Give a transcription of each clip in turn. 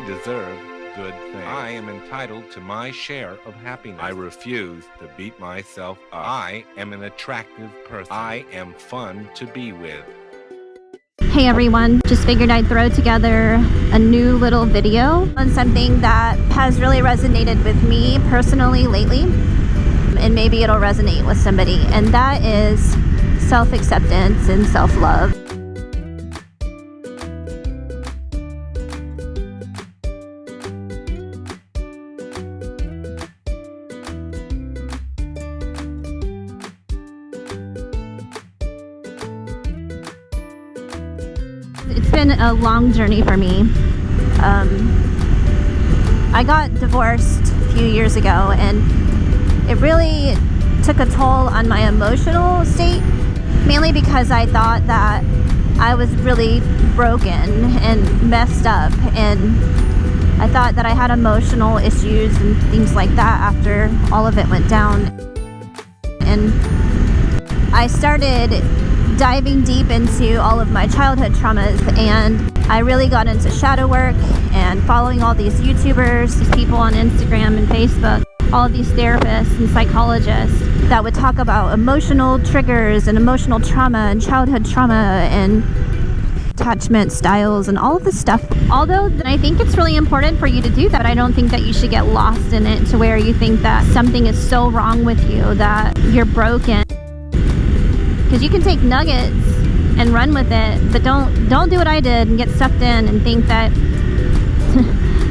deserve good things. I am entitled to my share of happiness. I refuse to beat myself up. I am an attractive person. I am fun to be with. Hey everyone, just figured I'd throw together a new little video on something that has really resonated with me personally lately, and maybe it'll resonate with somebody, and that is self-acceptance and self-love. It's been a long journey for me. I got divorced a few years ago, and it really took a toll on my emotional state, mainly because I thought that I was really broken and messed up, and I thought that I had emotional issues and things like that after all of it went down. And I started diving deep into all of my childhood traumas, and I really got into shadow work and following all these YouTubers, these people on Instagram and Facebook, all of these therapists and psychologists that would talk about emotional triggers and emotional trauma and childhood trauma and attachment styles and all of this stuff. Although I think it's really important for you to do that, I don't think that you should get lost in it to where you think that something is so wrong with you, that you're broken. Because you can take nuggets and run with it, but don't do what I did and get sucked in and think that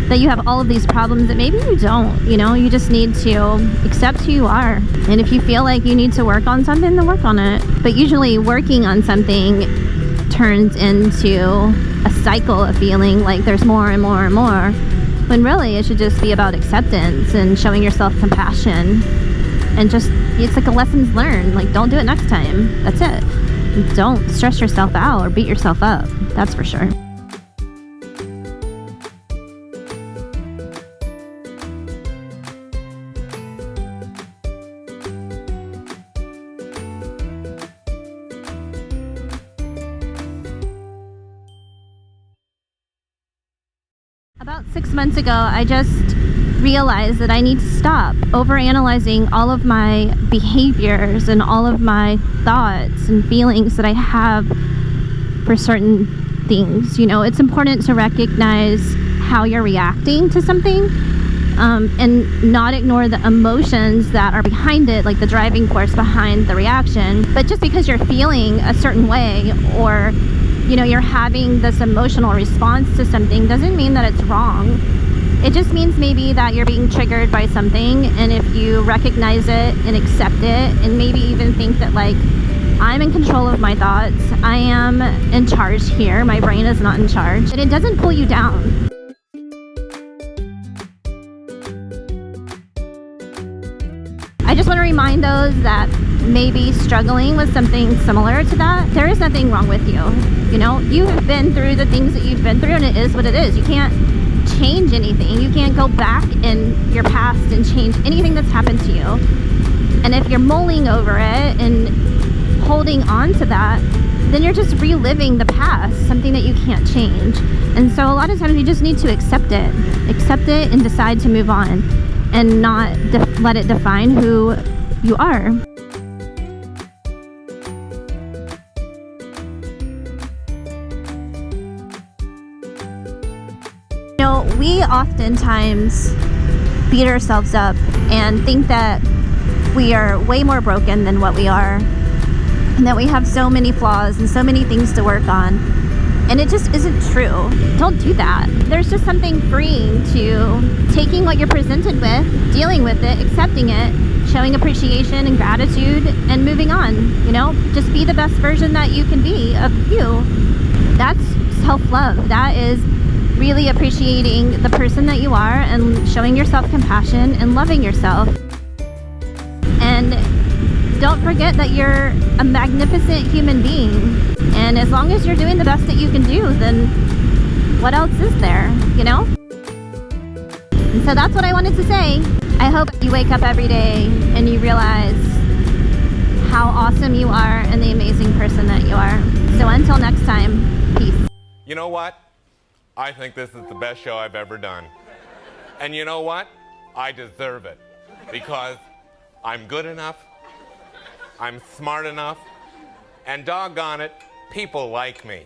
that you have all of these problems that maybe you don't. You know, you just need to accept who you are. And if you feel like you need to work on something, then work on it. But usually working on something turns into a cycle of feeling like there's more and more and more, when really it should just be about acceptance and showing yourself compassion. And just, it's like a lessons learned. Like, don't do it next time. That's it. Don't stress yourself out or beat yourself up. That's for sure. About 6 months ago, I just realized that I need to stop overanalyzing all of my behaviors and all of my thoughts and feelings that I have for certain things. You know, it's important to recognize how you're reacting to something, and not ignore the emotions that are behind it, like the driving force behind the reaction. But just because you're feeling a certain way, or you know, you're having this emotional response to something, doesn't mean that it's wrong. It just means maybe that you're being triggered by something, and if you recognize it and accept it, and maybe even think that, like, I'm in control of my thoughts, I am in charge here, my brain is not in charge, and it doesn't pull you down. I just want to remind those that may be struggling with something similar to that, there is nothing wrong with you. You know, you have been through the things that you've been through, and it is what it is. You can't change anything. You can't go back in your past and change anything that's happened to you. And if you're mulling over it and holding on to that, then you're just reliving the past, something that you can't change. And so a lot of times you just need to accept it and decide to move on, and not let it define who you are. You know, we oftentimes beat ourselves up and think that we are way more broken than what we are, and that we have so many flaws and so many things to work on. And it just isn't true. Don't do that. There's just something freeing to taking what you're presented with, dealing with it, accepting it, showing appreciation and gratitude, and moving on. You know, just be the best version that you can be of you. That's self-love. That is really appreciating the person that you are and showing yourself compassion and loving yourself. And don't forget that you're a magnificent human being. And as long as you're doing the best that you can do, then what else is there, you know? And so that's what I wanted to say. I hope you wake up every day and you realize how awesome you are and the amazing person that you are. So until next time, peace. You know what? I think this is the best show I've ever done. And you know what? I deserve it. Because I'm good enough, I'm smart enough, and doggone it, people like me.